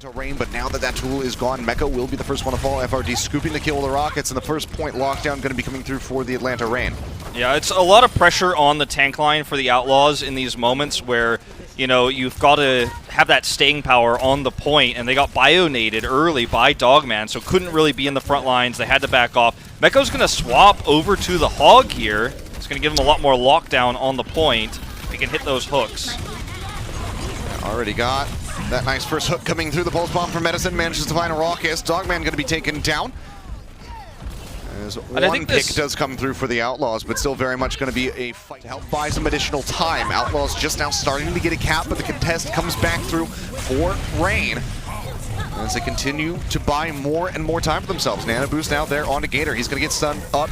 Atlanta Rain, but now that that tool is gone, Mecco will be the first one to fall. FRD scooping the kill with the Rockets, and the first point lockdown going to be coming through for the Atlanta Rain. Yeah, it's a lot of pressure on the tank line for the Outlaws in these moments where, you know, you've got to have that staying power on the point, and they got bionaded early by Dogman, so couldn't really be in the front lines. They had to back off. Mecco's going to swap over to the Hog here. It's going to give them a lot more lockdown on the point. They can hit those hooks. Already got that nice first hook coming through. The pulse bomb from Medicine manages to find a Raucous. Dogman going to be taken down. As one pick does come through for the Outlaws, but still very much going to be a fight to help buy some additional time. Outlaws just now starting to get a cap, but the contest comes back through for Rain as they continue to buy more and more time for themselves. Nano Boost now there onto Gator. He's going to get stunned up,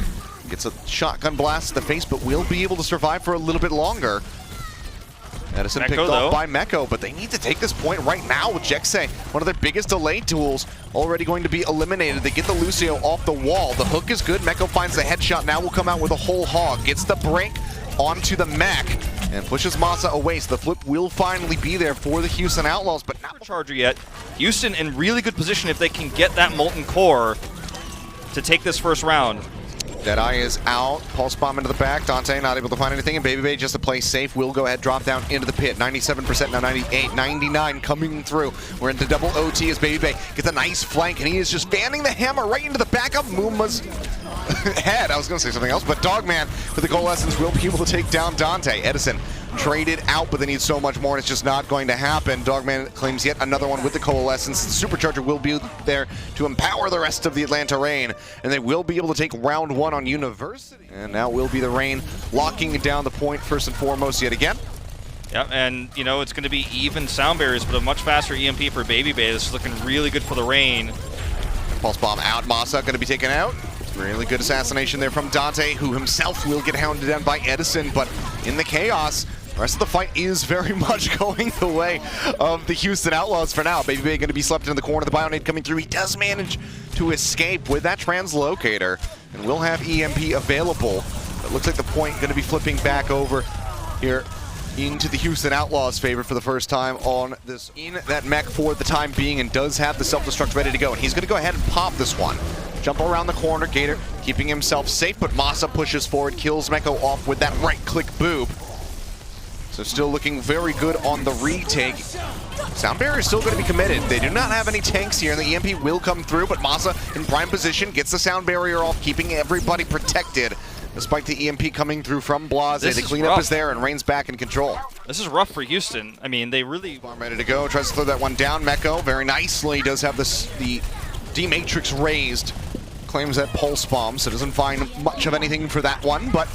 gets a shotgun blast to the face, but will be able to survive for a little bit longer. Edison picked off by Mecco, but they need to take this point right now with Jexay, one of their biggest delay tools, already going to be eliminated. They get the Lucio off the wall. The hook is good. Mecco finds the headshot. Now will come out with a whole hog. Gets the break onto the mech and pushes Masa away. So the flip will finally be there for the Houston Outlaws, but not Charger yet. Houston in really good position if they can get that Molten Core to take this first round. Deadeye is out. Pulse bomb into the back. Dante not able to find anything. And Baby Bay, just to play safe, will go ahead, drop down into the pit. 97%, now 98, 99 coming through. We're into double OT as Baby Bay gets a nice flank, and he is just fanning the hammer right into the back of Muma's head. I was going to say something else, but Dogman with the Coalescence will be able to take down Dante. Edison traded out, but they need so much more, and it's just not going to happen. Dogman claims yet another one with the Coalescence. The Supercharger will be there to empower the rest of the Atlanta Rain, and they will be able to take round one on University. And now will be the Rain locking down the point first and foremost yet again. Yeah, and you know, it's going to be even sound barriers, but a much faster EMP for Baby Bay. This is looking really good for the Rain. Pulse bomb out. Masa going to be taken out. Really good assassination there from Dante, who himself will get hounded down by Edison, but in the chaos, the rest of the fight is very much going the way of the Houston Outlaws for now. Baby Bay going to be slept in the corner. The Bionade coming through. He does manage to escape with that translocator, and will have EMP available. It looks like the point going to be flipping back over here into the Houston Outlaws' favor for the first time on this in that mech for the time being, and does have the self-destruct ready to go. And he's going to go ahead and pop this one. Jump around the corner, Gator keeping himself safe, but Masa pushes forward, kills Mecco off with that right-click boob. So still looking very good on the retake. Sound barrier is still going to be committed. They do not have any tanks here, and the EMP will come through, but Masa in prime position gets the sound barrier off, keeping everybody protected. Despite the EMP coming through from Blase, the cleanup is there, and Rain's back in control. This is rough for Houston. I mean, they really... Bomb ready to go, tries to throw that one down. Mecco very nicely does have this, the D-Matrix raised. Claims that pulse bomb, so doesn't find much of anything for that one, but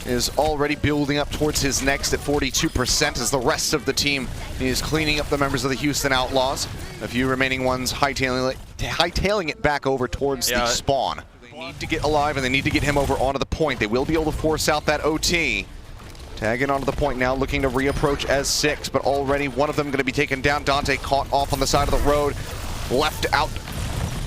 is already building up towards his next at 42% as the rest of the team is cleaning up the members of the Houston Outlaws. A few remaining ones hightailing it back over towards the spawn. They need to get alive, and they need to get him over onto the point. They will be able to force out that OT. Tagging onto the point now, looking to reapproach as 6, but already one of them going to be taken down. Dante caught off on the side of the road, left out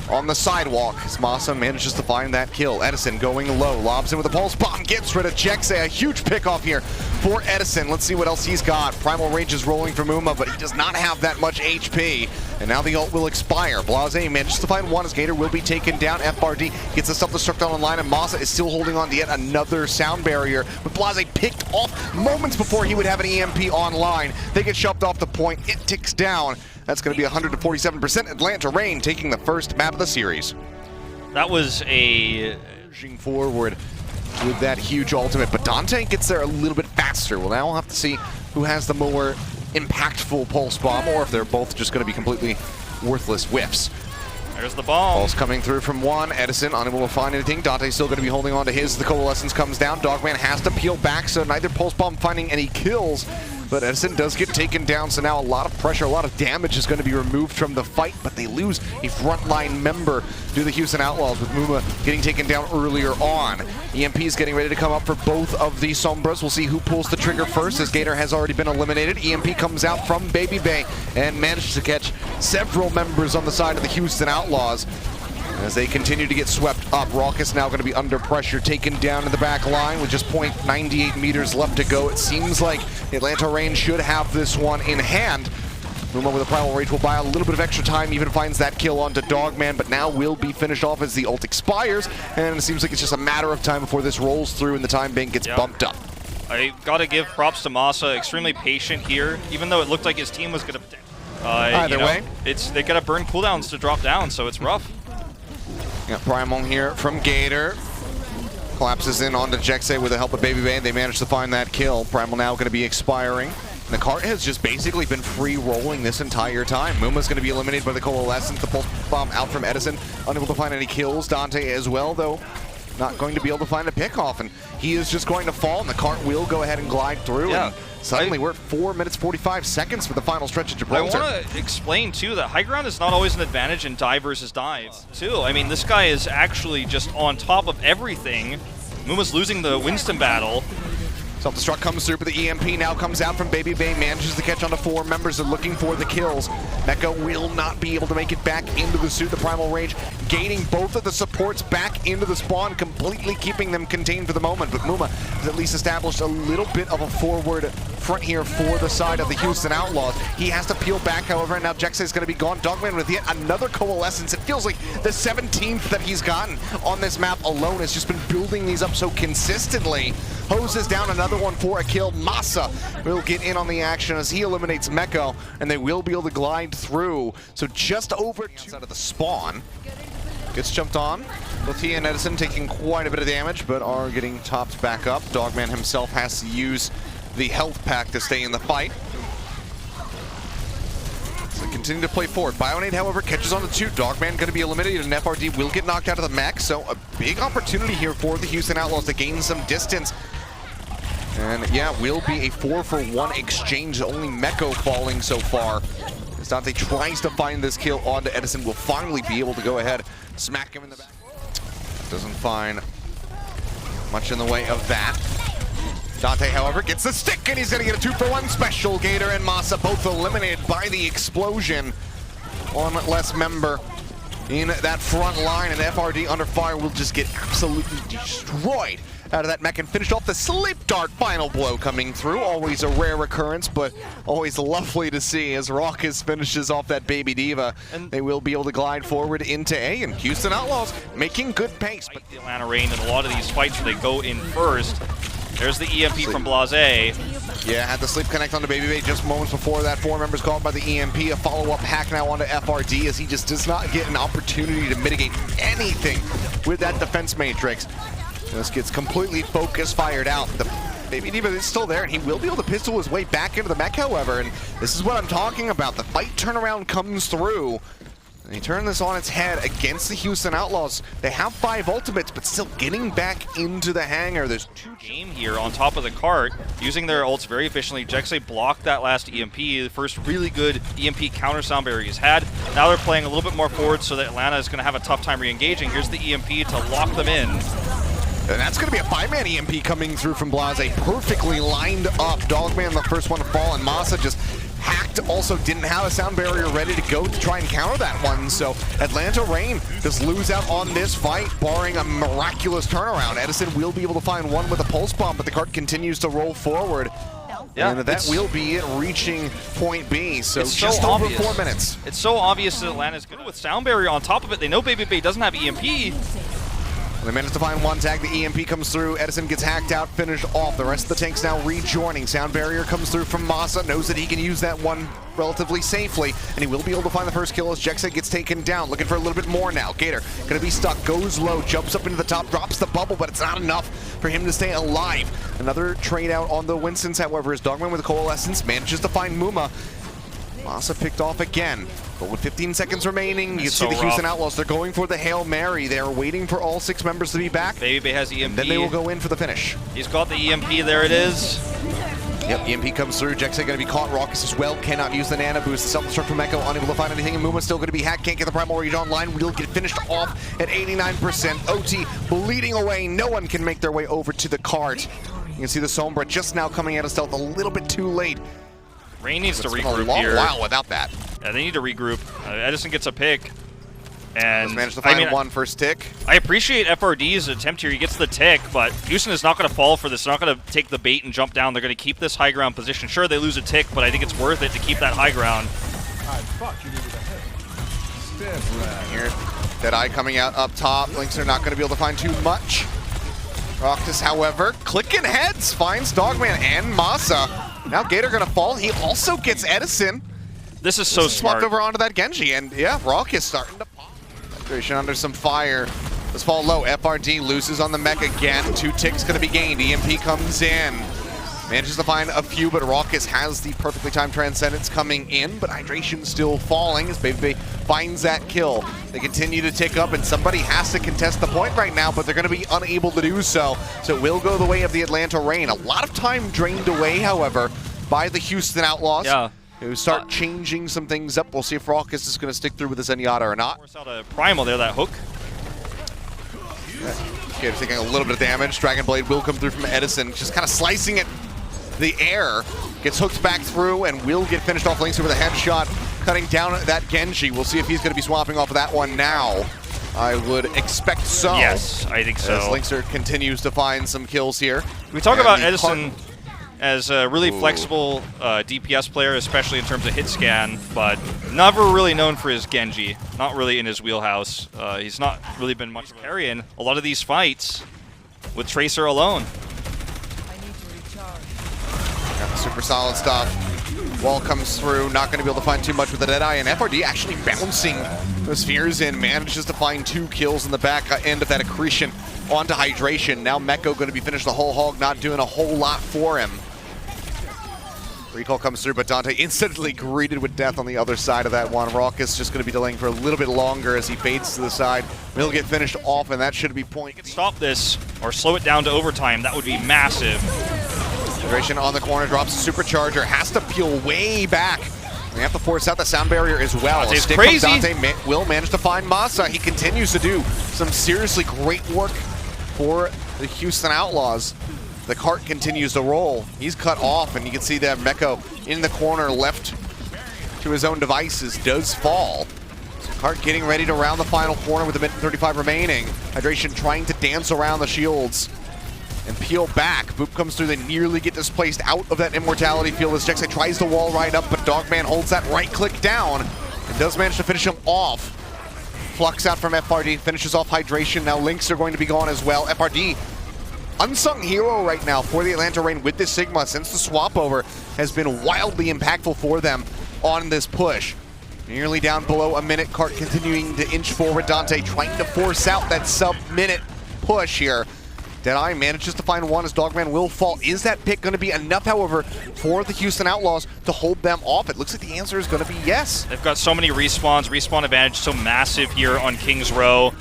on the sidewalk as Masa manages to find that kill. Edison going low, lobs in with a pulse bomb, gets rid of Jexay. A huge pickoff here for Edison. Let's see what else he's got. Primal Rage is rolling for Muma, but he does not have that much HP. And now the ult will expire. Blase manages to find one as Gator will be taken down. FRD gets the self-destruct online, and Masa is still holding on to yet another sound barrier. But Blase picked off moments before he would have an EMP online. They get shoved off the point. It ticks down. That's going to be 147%. Atlanta Rain taking the first map of the series. That was a... Pushing forward with that huge ultimate, but Dante gets there a little bit faster. Well, now we'll have to see who has the more impactful pulse bomb, or if they're both just going to be completely worthless whiffs. There's the bomb. Pulse coming through from one. Edison unable to find anything. Dante's still going to be holding on to his. The Coalescence comes down. Dogman has to peel back, so neither pulse bomb finding any kills. But Edison does get taken down, so now a lot of pressure, a lot of damage is going to be removed from the fight, but they lose a frontline member to the Houston Outlaws, with Muma getting taken down earlier on. EMP is getting ready to come up for both of the Sombras. We'll see who pulls the trigger first, as Gator has already been eliminated. EMP comes out from Baby Bay and manages to catch several members on the side of the Houston Outlaws. As they continue to get swept up, Raucous now going to be under pressure, taken down in the back line with just 0.98 meters left to go. It seems like Atlanta Rain should have this one in hand, Muma with a Primal Rage will buy a little bit of extra time, even finds that kill onto Dogman, but now will be finished off as the ult expires, and it seems like it's just a matter of time before this rolls through and the time bank gets bumped up. I gotta give props to Masa, extremely patient here, even though it looked like his team was gonna... Either way. They gotta burn cooldowns to drop down, so it's rough. Yeah, Primal here from Gator. Collapses in onto Jexay with the help of Baby Bay. They managed to find that kill. Primal now going to be expiring. And the cart has just basically been free rolling this entire time. Muma's going to be eliminated by the Coalescence. The Pulse Bomb out from Edison. Unable to find any kills. Dante as well, though. Not going to be able to find a pick-off. And he is just going to fall, and the cart will go ahead and glide through. Yeah. And suddenly we're at 4 minutes 45 seconds for the final stretch of Gibraltar. I want to explain, too, that high ground is not always an advantage in dive versus dive, too. I mean, this guy is actually just on top of everything. Muma's losing the Winston battle. Self-destruct comes through, but the EMP now comes out from Baby Bay, manages to catch onto 4 members. They're looking for the kills. Mecha will not be able to make it back into the suit. The Primal Rage gaining both of the supports back into the spawn, completely keeping them contained for the moment. But Muma has at least established a little bit of a forward front here for the side of the Houston Outlaws. He has to peel back, however, and now Jexay is going to be gone. Dogman with yet another Coalescence. It feels like the 17th that he's gotten on this map alone has just been building these up so consistently. Hoses down another one for a kill. Masa will get in on the action as he eliminates Meko, and they will be able to glide through. So just over outside of the spawn. Gets jumped on. Both he and Edison taking quite a bit of damage, but are getting topped back up. Dogman himself has to use the health pack to stay in the fight. So continue to play forward. Bionade, however, catches on the 2. Dogman going to be eliminated, and FRD will get knocked out of the mech. So a big opportunity here for the Houston Outlaws to gain some distance. And yeah, will be a 4-for-1 exchange. Only Meko falling so far. As Dante tries to find this kill onto Edison, will finally be able to go ahead, smack him in the back. Doesn't find much in the way of that. Dante, however, gets the stick, and he's going to get a 2-for-1 special. Gator and Masa both eliminated by the explosion. One less member in that front line, and FRD under fire will just get absolutely destroyed out of that mech and finish off the sleep dart final blow coming through. Always a rare occurrence, but always lovely to see as Raucus finishes off that baby D.Va. And they will be able to glide forward into A, and Houston Outlaws making good pace. But the Atlanta Reign in a lot of these fights where they go in first. There's the EMP from Blase. Yeah, had the sleep connect onto Baby Bay just moments before that. 4 members caught by the EMP. A follow-up hack now onto FRD as he just does not get an opportunity to mitigate anything with that defense matrix. This gets completely focused, fired out. The Baby D.Va is still there, and he will be able to pistol his way back into the mech, however. And this is what I'm talking about. The fight turnaround comes through. And they turn this on its head against the Houston Outlaws. They have 5 ultimates, but still getting back into the hangar. There's 2 game here on top of the cart, using their ults very efficiently. Jexay blocked that last EMP, the first really good EMP counter sound barrier he's had. Now they're playing a little bit more forward, so that Atlanta is going to have a tough time re-engaging. Here's the EMP to lock them in. And that's going to be a 5-man EMP coming through from Blase. Perfectly lined up. Dogman the first one to fall, and Masa just hacked. Also didn't have a sound barrier ready to go to try and counter that one. So Atlanta Reign just lose out on this fight, barring a miraculous turnaround. Edison will be able to find one with a pulse bomb, but the cart continues to roll forward. Yeah, and that will be it reaching point B. So just over 4 minutes. It's so obvious that Atlanta's good with sound barrier on top of it. They know Baby Bay doesn't have EMP. They managed to find one tag. The EMP comes through. Edison gets hacked out, finished off. The rest of the tanks now rejoining. Sound barrier comes through from Masa. Knows that he can use that one relatively safely, and he will be able to find the first kill as Jexay gets taken down. Looking for a little bit more now. Gator gonna be stuck. Goes low. Jumps up into the top. Drops the bubble, but it's not enough for him to stay alive. Another trade out on the Winstons, however, is Dogman with a Coalescence manages to find Muma. Masa picked off again. But with 15 seconds remaining, you see the Houston Outlaws. They're going for the Hail Mary. They're waiting for all 6 members to be back. Baby Bay has EMP. And then they will go in for the finish. He's got the EMP. There it is. Yep, EMP comes through. Jexay going to be caught. Raucus as well. Cannot use the Nana Boost. The self-destruct from Meko. Unable to find anything. And Muma's still going to be hacked. Can't get the Primal Rage online. Will get finished off at 89%. OT bleeding away. No one can make their way over to the cart. You can see the Sombra just now coming out of stealth a little bit too late. Reign needs to regroup here. It's been a long while without that. Yeah, they need to regroup. Edison gets a pick. And just managed to find one first tick. I appreciate FRD's attempt here. He gets the tick, but Houston is not going to fall for this. They're not going to take the bait and jump down. They're going to keep this high ground position. Sure, they lose a tick, but I think it's worth it to keep that high ground. Here, Deadeye coming out up top. Lynx are not going to be able to find too much. Rockus, however, clicking heads, finds Dogman and Masa. Now Gator going to fall. He also gets Edison. This is so smart. Swapped over onto that Genji, and yeah, Rockus starting to pop. Hydration under some fire. Let's fall low. FRD loses on the mech again. 2 ticks going to be gained. EMP comes in. Manages to find a few, but Raucus has the perfectly timed Transcendence coming in, but Hydration still falling as Baby finds that kill. They continue to tick up, and somebody has to contest the point right now, but they're going to be unable to do so. So it will go the way of the Atlanta Reign. A lot of time drained away, however, by the Houston Outlaws. Yeah. Who start changing some things up. We'll see if Raucus is going to stick through with the Zenyatta or not. Force out a Primal there, that hook. Gator's taking a little bit of damage. Dragon Blade will come through from Edison, just kind of slicing it. The air gets hooked back through and will get finished off. Lynxer with a headshot, cutting down that Genji. We'll see if he's going to be swapping off of that one now. I would expect so. Yes, I think so. As Lynxer continues to find some kills here. We talk about Edison as a really flexible DPS player, especially in terms of hit scan, but never really known for his Genji. Not really in his wheelhouse. He's not really been much carrying a lot of these fights with Tracer alone. Super solid stuff. Wall comes through, not going to be able to find too much with the Deadeye, and FRD actually bouncing the spheres in, manages to find 2 kills in the back end of that accretion onto Hydration. Now Meko going to be finished the whole hog, not doing a whole lot for him. Recall comes through, but Dante instantly greeted with death on the other side of that one. Raucus just going to be delaying for a little bit longer as he fades to the side. He'll get finished off, and that should be point. Stop this or slow it down to overtime. That would be massive. Hydration on the corner, drops a supercharger, has to peel way back. We have to force out the sound barrier as well. Dante's crazy. Dante will manage to find Masa. He continues to do some seriously great work for the Houston Outlaws. The cart continues to roll. He's cut off, and you can see that Meko in the corner left to his own devices does fall. Cart getting ready to round the final corner with a minute 35 remaining. Hydration trying to dance around the shields and peel back. Boop comes through, they nearly get displaced out of that immortality field as Jexai tries to wall right up, but Dogman holds that right click down and does manage to finish him off. Flux out from FRD, finishes off Hydration. Now Lynx are going to be gone as well. FRD, unsung hero right now for the Atlanta Reign with this Sigma since the swap over has been wildly impactful for them on this push. Nearly down below a minute, Cart continuing to inch forward. Dante trying to force out that sub-minute push here. Deadeye manages to find one as Dogman will fall. Is that pick going to be enough, however, for the Houston Outlaws to hold them off? It looks like the answer is going to be yes. They've got so many respawns. Respawn advantage so massive here on King's Row.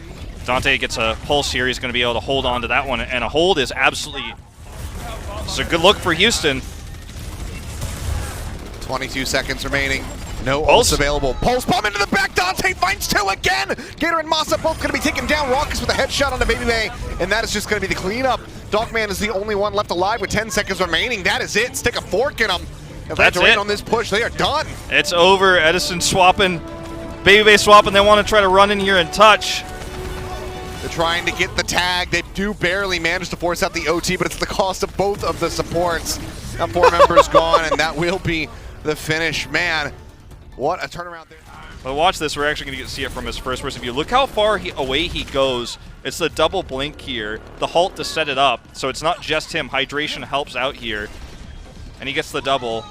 Dante gets a pulse here. He's going to be able to hold on to that one. And a hold is absolutely... It's a good look for Houston. 22 seconds remaining. No ults available. Pulse bomb into the back. Dante finds 2 again. Gator and Masa both going to be taken down. Raucus with a headshot on the Baby Bay, and that is just going to be the cleanup. Dogman is the only one left alive with 10 seconds remaining. That is it. Stick a fork in them. Atlanta Reign on this push. They are done. It's over. Edison swapping, Baby Bay swapping. They want to try to run in here and touch. They're trying to get the tag. They do barely manage to force out the OT, but it's the cost of both of the supports. Now 4 members gone, and that will be the finish. Man, what a turnaround there. But watch this. We're actually going to get to see it from his first-person view. Look how far away he goes. It's the double blink here. The halt to set it up. So it's not just him. Hydration helps out here. And he gets the double.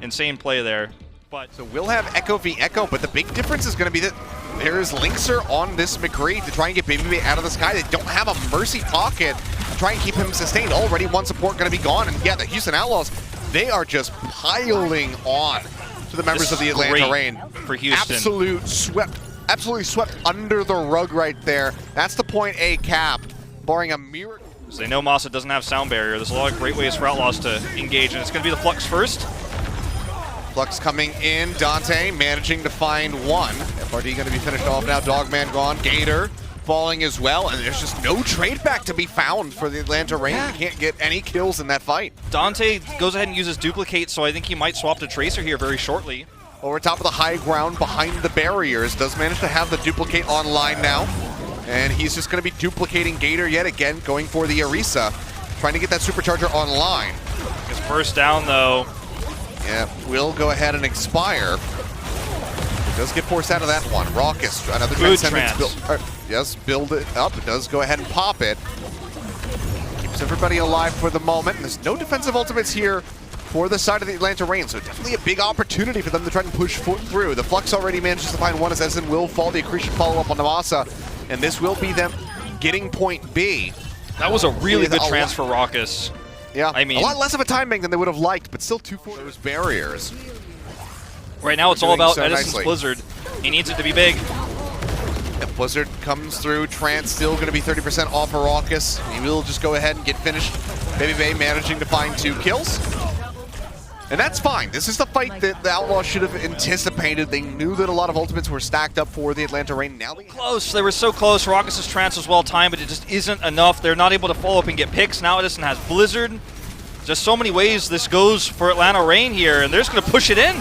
Insane play there. But so we'll have Echo v Echo, but the big difference is going to be that there's Lynxer on this McCree to try and get Baby Bay out of the sky. They don't have a Mercy pocket to try and keep him sustained. Already one support going to be gone. And yeah, the Houston Outlaws, they are just piling on to the members of the Atlanta Reign. For Houston. Absolutely swept under the rug right there. That's the point A cap, barring a miracle. So they know Masa doesn't have sound barrier. There's a lot of great ways for Outlaws to engage, and it's going to be the Flux first. Flux coming in. Dante managing to find one. FRD going to be finished off now. Dogman gone. Gator falling as well, and there's just no trade back to be found for the Atlanta Reign. Yeah. Can't get any kills in that fight. Dante goes ahead and uses duplicate, so I think he might swap to Tracer here very shortly. Over top of the high ground behind the barriers, does manage to have the duplicate online now, and he's just going to be duplicating Gator yet again, going for the Orisa, trying to get that supercharger online. His first down though. Yeah, will go ahead and expire. Does get forced out of that one. Raucous, another Good Transcendence trans. Yes, build it up. It does go ahead and pop it. Keeps everybody alive for the moment. And there's no defensive ultimates here for the side of the Atlanta Reign, so definitely a big opportunity for them to try and push through. The Flux already manages to find one as Essen will fall. The Accretion follow up on Namasa, and this will be them getting point B. That was a really good trans for Raucous. Yeah, I mean, a lot less of a time bank than they would have liked, but still 2 for those barriers. Right now it's all about so Edison's nicely. Blizzard. He needs it to be big. If Blizzard comes through, Trance still going to be 30% off of Raucous. He will just go ahead and get finished. Baby Bay managing to find 2 kills. And that's fine. This is the fight that the Outlaws should have anticipated. They knew that a lot of ultimates were stacked up for the Atlanta Reign. Now Close. They were so close. Raucous' trance was well timed, but it just isn't enough. They're not able to follow up and get picks. Now Edison has Blizzard. Just so many ways this goes for Atlanta Reign here, and they're just going to push it in.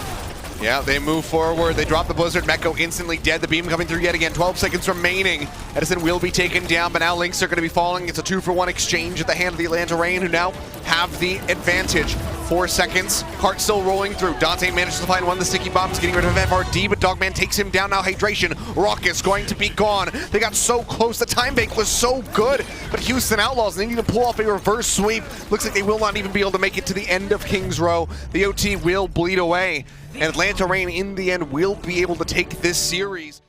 Yeah, they move forward. They drop the Blizzard. Meko instantly dead. The beam coming through yet again. 12 seconds remaining. Edison will be taken down, but now Lynx are going to be falling. It's a 2-for-1 exchange at the hand of the Atlanta Reign, who now have the advantage. 4 seconds. Cart still rolling through. Dante manages to find one of the sticky bombs, getting rid of FRD, but Dogman takes him down. Now Hydration. Raucous going to be gone. They got so close. The time bank was so good, but Houston Outlaws, they need to pull off a reverse sweep. Looks like they will not even be able to make it to the end of Kings Row. The OT will bleed away, and Atlanta Reign in the end will be able to take this series.